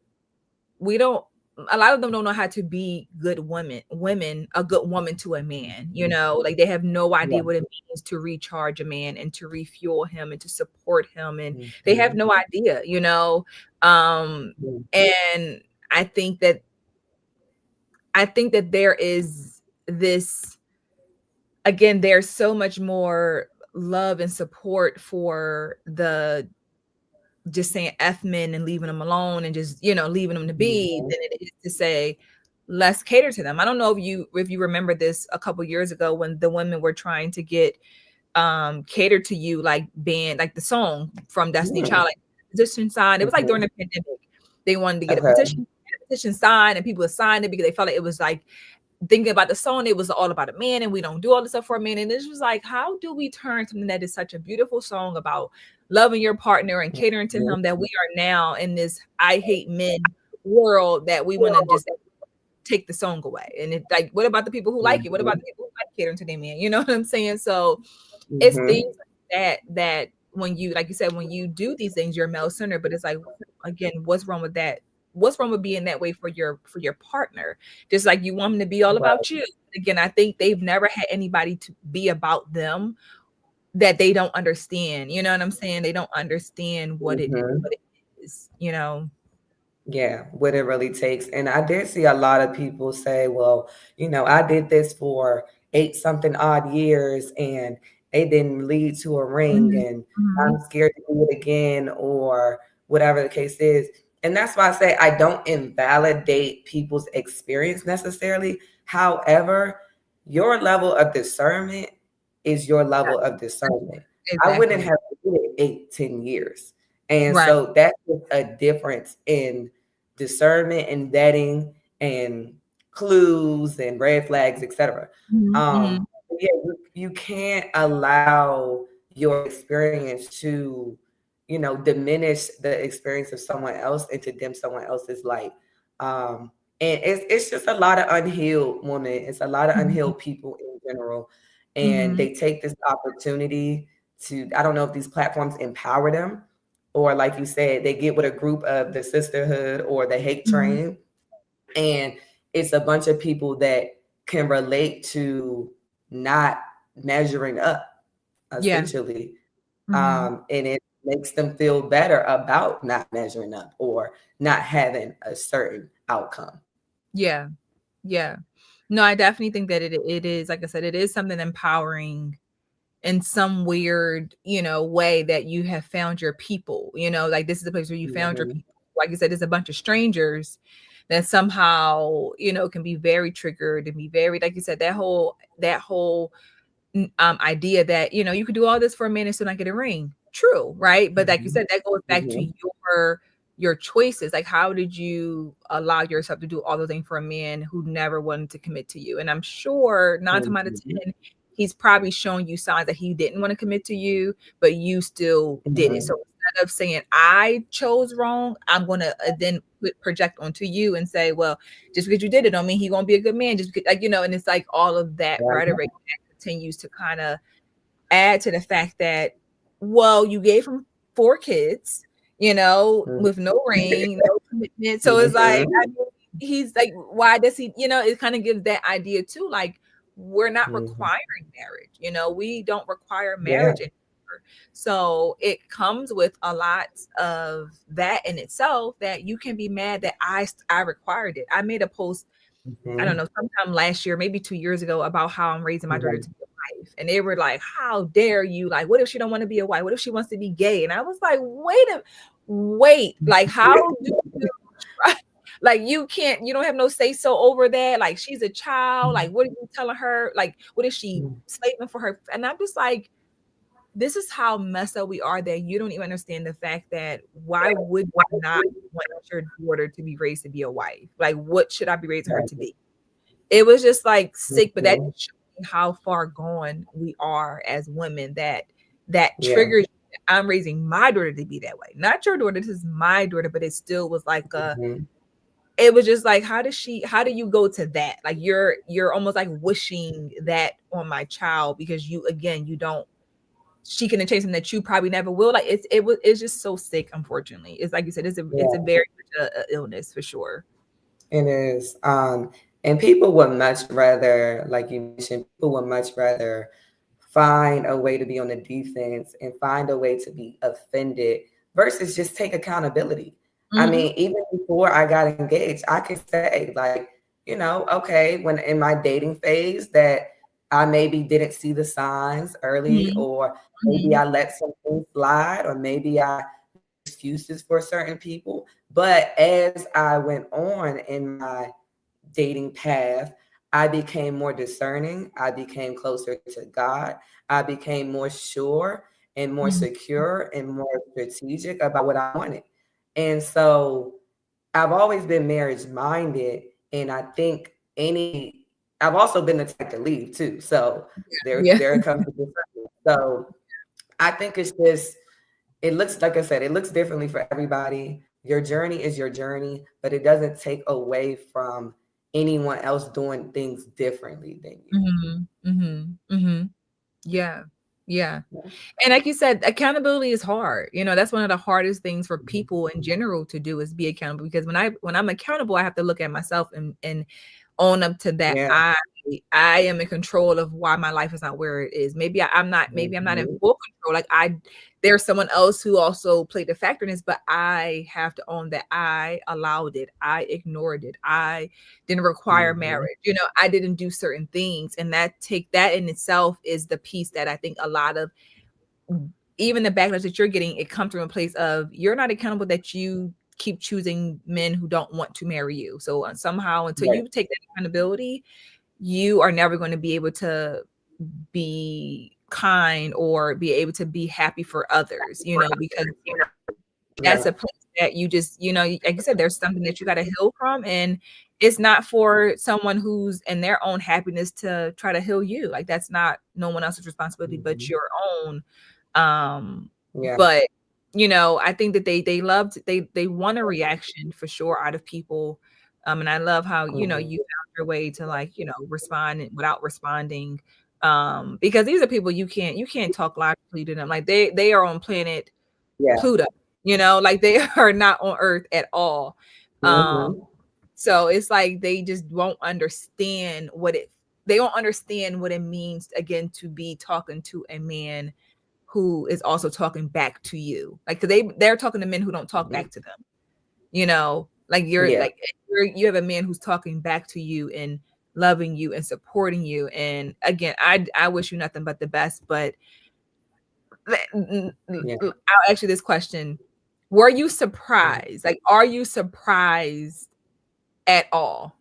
we don't, a lot of them don't know how to be good women, a good woman to a man, like they have no Yeah. idea what it means to recharge a man and to refuel him and to support him, and they have Mhm. no idea, um Yeah. and I think that there is this, again, there's so much more love and support for the just saying F men and leaving them alone and just, leaving them to be, Mhm. than it is to say, let's cater to them. I don't know if you remember this a couple years ago when the women were trying to get catered to you, like band, like the song from Destiny Mm. Child, like petition signed. It was like during Mhm. the pandemic. They wanted to get Okay. a petition signed, and people signed it because they felt like it was like thinking about the song, it was all about a man, and we don't do all this stuff for a man. And this was like, how do we turn something that is such a beautiful song about loving your partner and catering to Mhm. him, that we are now in this I hate men world, that we want to just take the song away? And it's like, what about the people who like it? What about Mhm. the people who like catering to their man? You know what I'm saying? So it's things Mhm. like that when you, like you said, when you do these things, you're male centered. But it's like, again, what's wrong with that? What's wrong with being that way for your partner? Just like you want them to be all Right. about you. Again, I think they've never had anybody to be about them that they don't understand. You know what I'm saying? They don't understand Mhm. what it is. Yeah, what it really takes. And I did see a lot of people say, well, I did this for eight something odd years and it didn't lead to a ring Mhm, and mhm, I'm scared to do it again or whatever the case is. And that's why I say I don't invalidate people's experience necessarily. However, your level of discernment is your level of discernment. I wouldn't exactly. have to do it 8, 10 years. And Right. so that's just a difference in discernment and vetting and clues and red flags, etc. Mhm, mhm, Yeah, you can't allow your experience to, diminish the experience of someone else and to dim someone else's light. Um, and it's just a lot of unhealed women. It's a lot of mhm, unhealed people in general. And mhm, they take this opportunity I don't know if these platforms empower them, or like you said, they get with a group of the sisterhood or the hate Mhm. train, and it's a bunch of people that can relate to not measuring up, Yeah. essentially. Mhm. And it makes them feel better about not measuring up or not having a certain outcome. Yeah. Yeah. No, I definitely think that it is, like I said, it is something empowering in some weird, way that you have found your people, like this is a place where you found your Mhm. people. Like you said, there's a bunch of strangers that somehow, can be very triggered and be very, like you said, that whole idea that you could do all this for a man and still not get a ring. True, right? But like you Mhm. said, that goes back to Mhm. your choices. Like, how did you allow yourself to do all those things for a man who never wanted to commit to you? And I'm sure 9 times out of Mhm. 10, he's probably showing you signs that he didn't want to commit to you, but you still did it. So Mhm. instead of saying I chose wrong, I'm gonna then project onto you and say, well, just because you did it don't mean he won't be a good man. Just because, and it's like all of that Right. rhetoric continues to kind of add to the fact that, well, you gave him 4 kids, Mhm. with no ring, no commitment. So it's like, I Mhm. mean, he's like, why does he, it kind of gives that idea too. Like, we're not Mhm. requiring marriage, we don't require Yeah. marriage anymore. So it comes with a lot of that in itself, that you can be mad that I required it. I made a post, I don't Mhm. know, sometime last year, maybe 2 years ago, about how I'm raising my daughter Right. to be a wife. And they were like, "How dare you? Like, what if she don't want to be a wife? What if she wants to be gay?" And I was like, wait, like, how do you try? Like, you don't have no say so over that. Like, she's a child. Like, what are you telling her? Like, what is she slaving for her? And I'm just like, this is how messed up we are, that you don't even understand the fact that why would you not want your daughter to be raised to be a wife? Like, what should I be raising her to Right. be? It was just like sick, but that Mhm. just showed me how far gone we are as women, that Yeah. triggers. I'm raising my daughter to be that way, not your daughter. This is my daughter, but it still was like Mhm. it was just like, how do you go to that? Like, you're almost like wishing that on my child, because you don't, she can achieve something that you probably never will. Like, it's just so sick, unfortunately. It's like you said, it's a Yeah. very much a illness for sure. It is. And people would much rather, like you mentioned, people would much rather find a way to be on the defense and find a way to be offended versus just take accountability. I Mhm. mean, even before I got engaged, I could say, like, okay, when in my dating phase that I maybe didn't see the signs early, Mhm. or maybe Mhm. I let some things slide, or maybe I excuses for certain people. But as I went on in my dating path, I became more discerning. I became closer to God. I became more sure and more Mhm. secure and more strategic about what I wanted. And so I've always been marriage minded. And I think I've also been the type to leave too. So Yeah. there comes the difference. So I think it's just, it looks, like I said, it looks differently for everybody. Your journey is your journey, but it doesn't take away from anyone else doing things differently than you. Mhm. Mhm. Mhm. Yeah. Yeah. Yeah. And like you said, accountability is hard. That's one of the hardest things for Mhm. people in general to do, is be accountable, because when I'm accountable, I have to look at myself and own up to that. Yeah. I am in control of why my life is not where it is. Maybe I'm not in Mhm. full control. Like, there's someone else who also played a factor in this, but I have to own that I allowed it. I ignored it. I didn't require Mhm. marriage. I didn't do certain things. And that in itself is the piece that I think a lot of, even the backlash that you're getting, it comes from a place of, you're not accountable, that you keep choosing men who don't want to marry you. So somehow, until Right. you take that accountability, you are never going to be able to be kind or be able to be happy for others, because that's Yeah. a place that you just, like you said, there's something that you got to heal from. And it's not for someone who's in their own happiness to try to heal you. Like, that's not no one else's responsibility but Mhm. your own. Um, Yeah. but I think that they want a reaction for sure out of people. And I love how, you Mhm. found your way to, like, respond without responding. Because these are people you can't talk logically to them. Like they are on planet Yeah. Pluto, like they are not on Earth at all. So it's like they just won't understand they don't understand what it means again to be talking to a man who is also talking back to you. Like, 'cause they're talking to men who don't talk back to them. Like you have a man who's talking back to you and loving you and supporting you. And again, I wish you nothing but the best, but I'll ask you this question. Were you surprised? Like, are you surprised at all?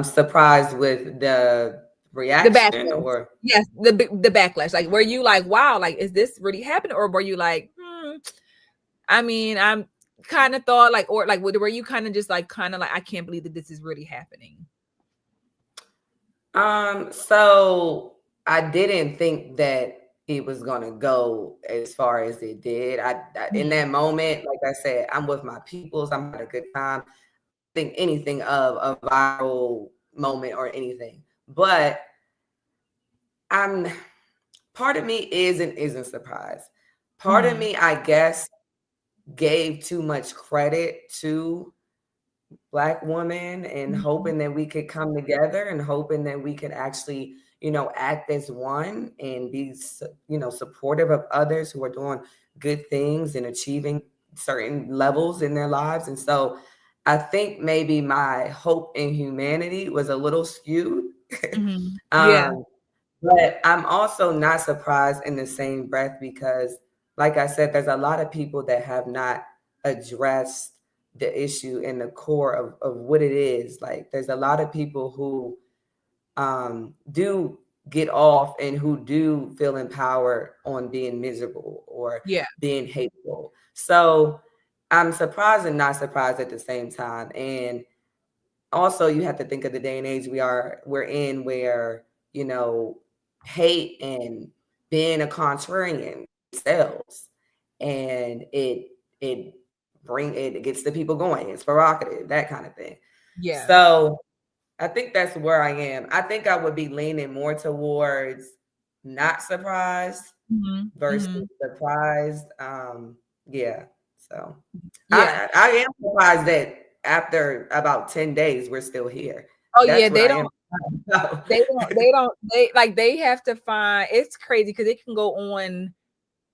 Surprised with the reaction or yes, the backlash. Like, were you like, wow, like, is this really happening? Or were you like, I mean, I'm kind of thought like, or like, were you kind of like, I can't believe that this is really happening? So I didn't think that it was gonna go as far as it did. I in that moment, like I said, I'm with my peoples. I'm having a good time. Think anything of a viral moment or anything, but part of me isn't surprised. Part of me, I guess, gave too much credit to Black women and hoping that we could come together and hoping that we could actually, act as one and be, supportive of others who are doing good things and achieving certain levels in their lives. And so I think maybe my hope in humanity was a little skewed. Yeah. But I'm also not surprised in the same breath because, like I said, there's a lot of people that have not addressed the issue in the core of what it is. Like, there's a lot of people who do get off and who do feel empowered on being miserable or being hateful. So I'm surprised and not surprised at the same time. And also, you have to think of the day and age we're in where, hate and being a contrarian sells, and it gets the people going. It's provocative, that kind of thing. Yeah. So I think that's where I am. I think I would be leaning more towards not surprised versus surprised. Yeah. So yeah, I am surprised that after about 10 days we're still here. Oh That's yeah, what they I am. don't. They have to find. It's crazy because it can go on.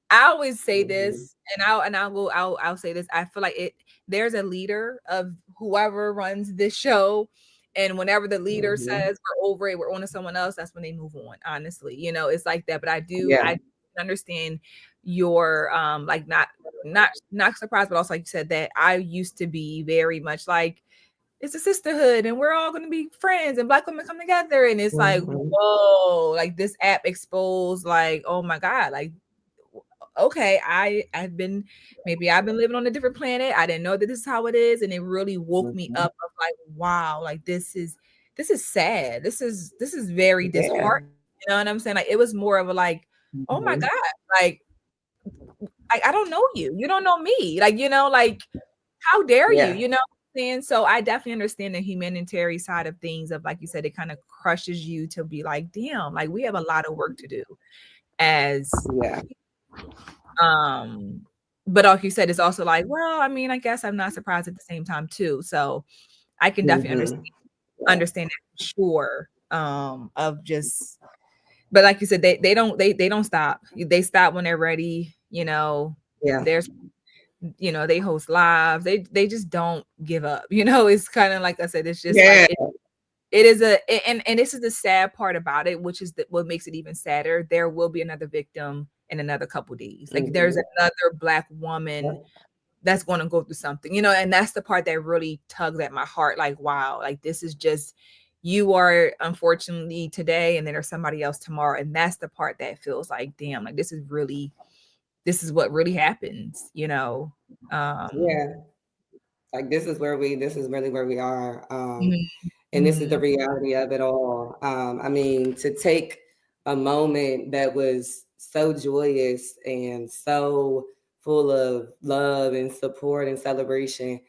I always say this, and I'll say this. I feel like there's a leader of whoever runs this show, and whenever the leader says we're over it, we're on to someone else, that's when they move on. Honestly, it's like that. But I understand your like not surprised, but also like you said that I used to be very much like, it's a sisterhood and we're all going to be friends and Black women come together. And it's like, whoa, like this app exposed, like, oh my God, like, okay, I've been living on a different planet. I didn't know that this is how it is. And it really woke me up of like, wow, like this is sad. This is very disheartening. You know what I'm saying? Like, it was more of a like, oh my God, like, I don't know you. You don't know me. Like, like, how dare you? You know what I'm saying? So I definitely understand the humanitarian side of things of, like you said, it kind of crushes you to be like, damn, like we have a lot of work to do as but like you said, it's also like, well, I mean, I guess I'm not surprised at the same time too. So I can definitely understand that for sure. Of just, but like you said, they don't stop. They stop when they're ready. There's, they host lives. They just don't give up. It's kind of like I said, it's just like it is and this is the sad part about it, which is what makes it even sadder. There will be another victim in another couple days. Like there's another Black woman that's going to go through something, and that's the part that really tugs at my heart. Like, wow, like this is just, you are unfortunately today, and then there's somebody else tomorrow. And that's the part that feels like, damn, like this is what really happens, Like this is really where we are. And this is the reality of it all. I mean, to take a moment that was so joyous and so full of love and support and celebration,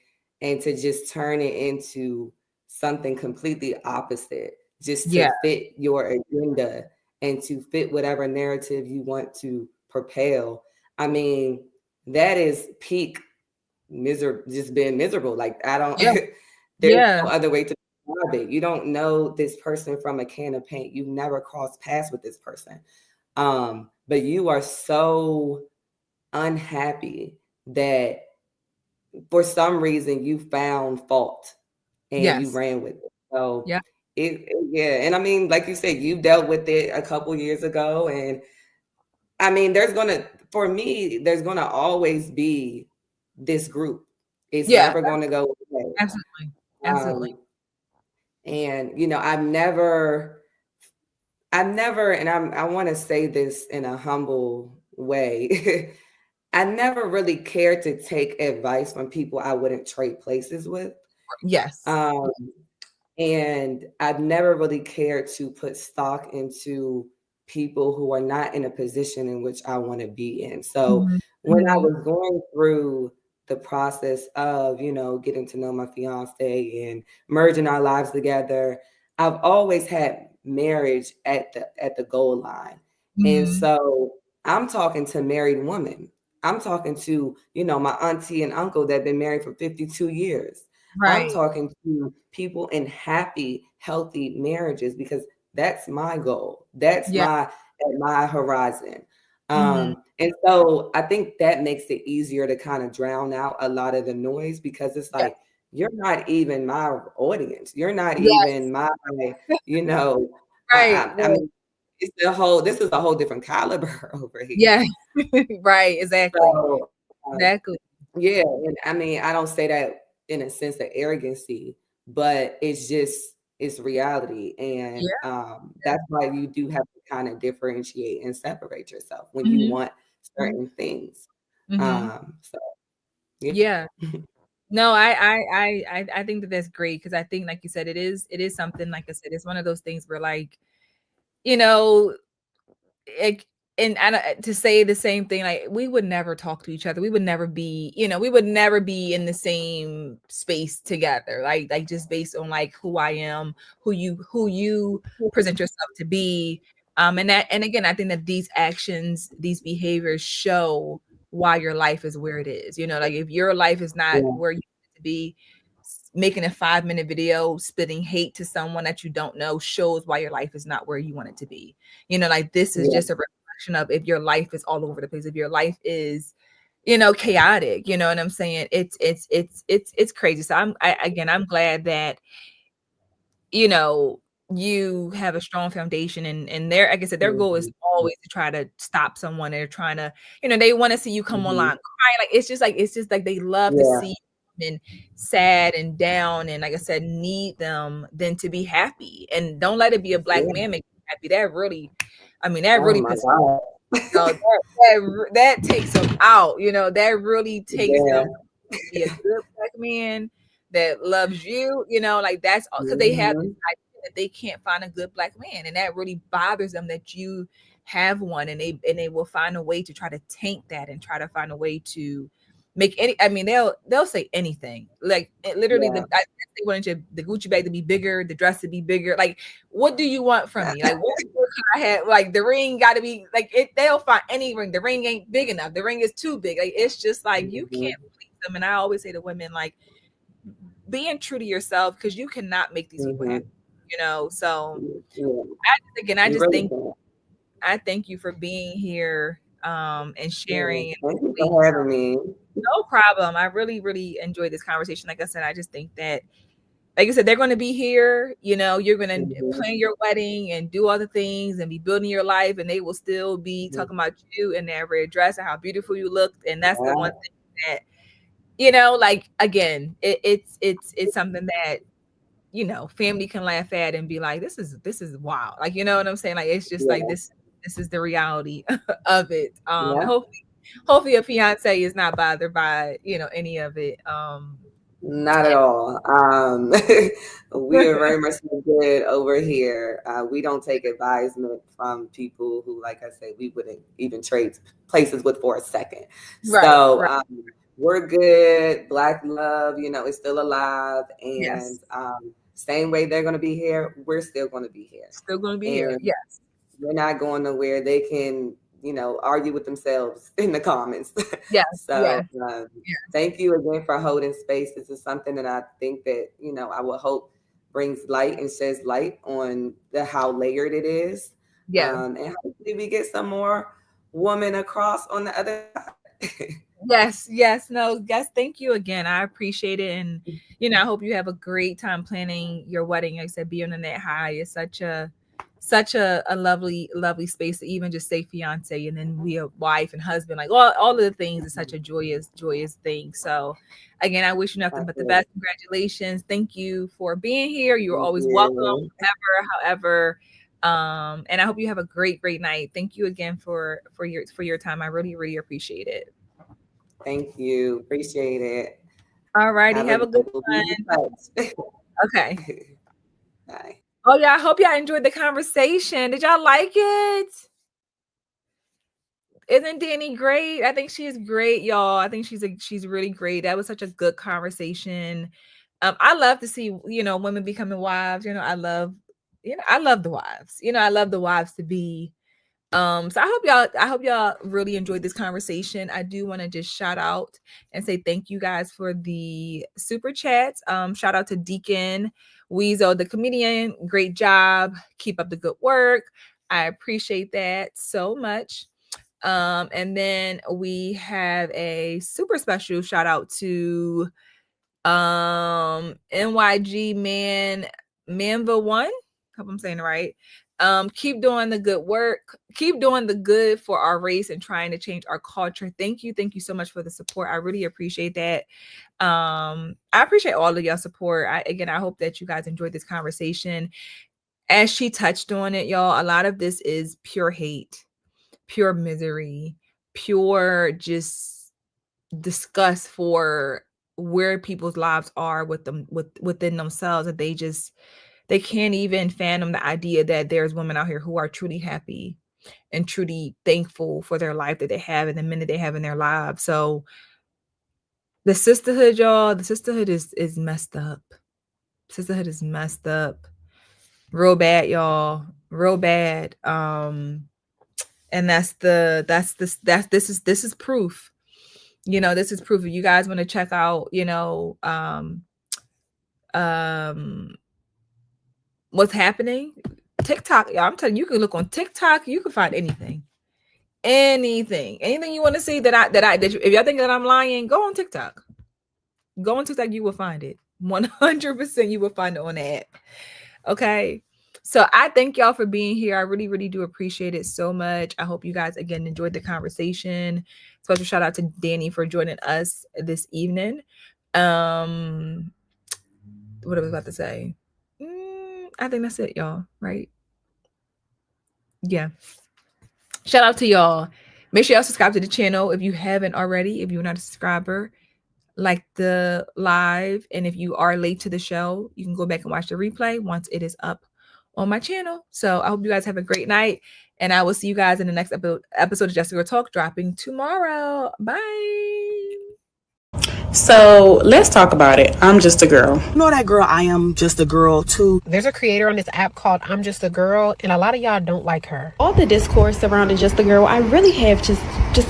and to just turn it into something completely opposite just to Yeah. fit your agenda and to fit whatever narrative you want to propel. I mean, that is peak just being miserable. Like, I don't, Yeah. there's Yeah. no other way to describe it. You don't know this person from a can of paint. You've never crossed paths with this person. But you are so unhappy that for some reason you found fault and you Yes. ran with it. So Yeah. yeah. And I mean, like you said, you dealt with it a couple years ago. And I mean, for me, there's gonna always be this group. It's Yeah. never gonna go away. Absolutely. Absolutely. And you know, I've never, and I want to say this in a humble way. I never really cared to take advice from people I wouldn't trade places with. Yes. Um, and I've never really cared to put stock into people who are not in a position in which I want to be in. So Mhm. when I Mhm. was going through the process of, getting to know my fiance and merging our lives together, I've always had marriage at the goal line. And Mhm. so I'm talking to married women. I'm talking to, my auntie and uncle that have been married for 52 years. I'm Right. talking to people in happy, healthy marriages because that's my goal. That's Yeah. my horizon. Mhm. And so I think that makes it easier to kind of drown out a lot of the noise because it's Yeah. like, you're not even my audience. You're not Yes. even my, you know, Right. I Right. mean, this is a whole different caliber over here. Yeah. Right. Exactly. So, Exactly. yeah, and I mean, I don't say that in a sense of arrogancy, but it's reality. And Yeah. that's why you do have to kind of differentiate and separate yourself when you Mhm. want certain things. Mhm. So yeah. Yeah. No, I think that that's great because I think, like you said, it is something. Like I said, it's one of those things where, like, you know, it, and to say the same thing, like, we would never talk to each other. We would never be, we would never be in the same space together. Like just based on like who I am, who you present yourself to be. And again, I think that these actions, these behaviors show why your life is where it is. Like if your life is not Yeah. where you want it to be, making a 5-minute video spitting hate to someone that you don't know shows why your life is not where you want it to be. Like this is Yeah. just a reflection of if your life is all over the place, if your life is, chaotic, you know what I'm saying? It's crazy. So I'm glad that, you have a strong foundation and their, like I said, their goal is Mhm. always to try to stop someone. They're trying to, they want to see you come online Mhm. crying. Like it's just like they love to Yeah. see women sad and down, and like I said, need them then to be happy. And don't let it be a black Yeah. man make you happy. That really, I mean, that Oh really my pisses, God. that takes them out. That really takes Yeah. them to be a good black man that loves you. Like that's because they have this Mhm. idea that they can't find a good black man, and that really bothers them that you have one, and they will find a way to try to taint that and try to find a way to make any. I mean, they'll say anything. Like literally, Yeah. they wanted the Gucci bag to be bigger, the dress to be bigger. Like, what do you want from me? Like, what can I have? Like, the ring got to be like it. They'll find any ring. The ring ain't big enough. The ring is too big. Like, it's just like you Mhm. can't please them. And I always say to women, like, being true to yourself because you cannot make these people happy. Mhm. So Yeah. I You just really think can. I thank you for being here and Yeah. sharing. And Thank you really, for having me. no problem. I really, really enjoyed this conversation. Like I said, I just think that, like I said, they're going to be here. You're going to Mhm. plan your wedding and do all the things and be building your life, and they will still be Mhm. talking about you in that red dress and how beautiful you looked. And that's the one Yeah. thing that, like again, it's something that family can laugh at and be like, this is wild. Like, you know what I'm saying? Like, it's just like Yeah. this is the reality of it. And Yeah. hopefully your fiance is not bothered by, any of it. Not at And all. We are very much good over here. We don't take advisement from people who, like I said, we wouldn't even trade places with for a second. right, So right. we're good. Black love, is still alive. And Yes. same way they're going to be here, we're still going to be here. Still going to be here. And Yes. we're not going nowhere. They can, argue with themselves in the comments. Yes. So yes. thank you again for holding space. This is something that I think that, I would hope brings light and sheds light on how layered it is. Yeah. And hopefully we get some more women across on the other side. Yes. Thank you again. I appreciate it. And, I hope you have a great time planning your wedding. Like I said, being on that high is such a lovely, lovely space to even just say fiance and then we a wife and husband, like all of the things is such a joyous thing. So again, I wish you nothing but the best. Congratulations. Thank you for being here. You're always welcome, however. And I hope you have a great night. Thank you again for your time. I really, really appreciate it. Thank you. Appreciate it. All righty. Have a good one. Okay. Bye. Oh yeah, I hope y'all enjoyed the conversation. Did y'all like it? Isn't Danny great? I think she is great, y'all. I think she's really great. That was such a good conversation. I love to see, women becoming wives. I love the wives. I love the wives to be. So I hope y'all really enjoyed this conversation. I do want to just shout out and say thank you guys for the super chats. Shout out to Deacon Weasel, the comedian. Great job. Keep up the good work. I appreciate that so much. And then we have a super special shout out to NYG Manva One. Hope I'm saying it right. Keep doing the good work. Keep doing the good for our race and trying to change our culture. Thank you so much for the support. I really appreciate that. I appreciate all of your support. I hope that you guys enjoyed this conversation. As she touched on it, y'all, a lot of this is pure hate, pure misery, pure just disgust for where people's lives are within themselves, that they can't even fathom the idea that there's women out here who are truly happy and truly thankful for their life that they have and the men that they have in their lives. So the sisterhood, y'all, is messed up. Sisterhood is messed up. Real bad, y'all. Real bad. And this is proof. This is proof. If you guys want to check out, what's happening, TikTok, I'm telling you, you can look on TikTok, you can find anything you want to see that if y'all think that I'm lying, go on TikTok, you will find it 100%. You will find it on the app. Okay, so I thank y'all for being here. I really, really do appreciate it so much. I hope you guys again enjoyed the conversation. Special shout out to Danny for joining us this evening. What I was about to say, I think that's it, y'all, right? Yeah. Shout out to y'all. Make sure y'all subscribe to the channel if you haven't already. If you're not a subscriber, like the live. And if you are late to the show, you can go back and watch the replay once it is up on my channel. So I hope you guys have a great night. And I will see you guys in the next episode of Just a Girl Talk, dropping tomorrow. Bye. So let's talk about it. I'm just a girl. You know that girl, I am just a girl too. There's a creator on this app called I'm Just a Girl, and a lot of y'all don't like her. All the discourse surrounding Just a Girl, I really have just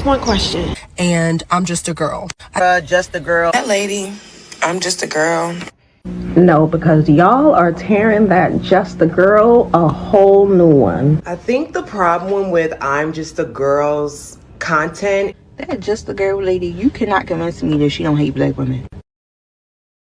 one question. And I'm just a girl. Just a girl. That lady, I'm just a girl. No, because y'all are tearing that Just a Girl a whole new one. I think the problem with I'm Just a Girl's content, That Just a Girl lady, you cannot convince me that she don't hate black women.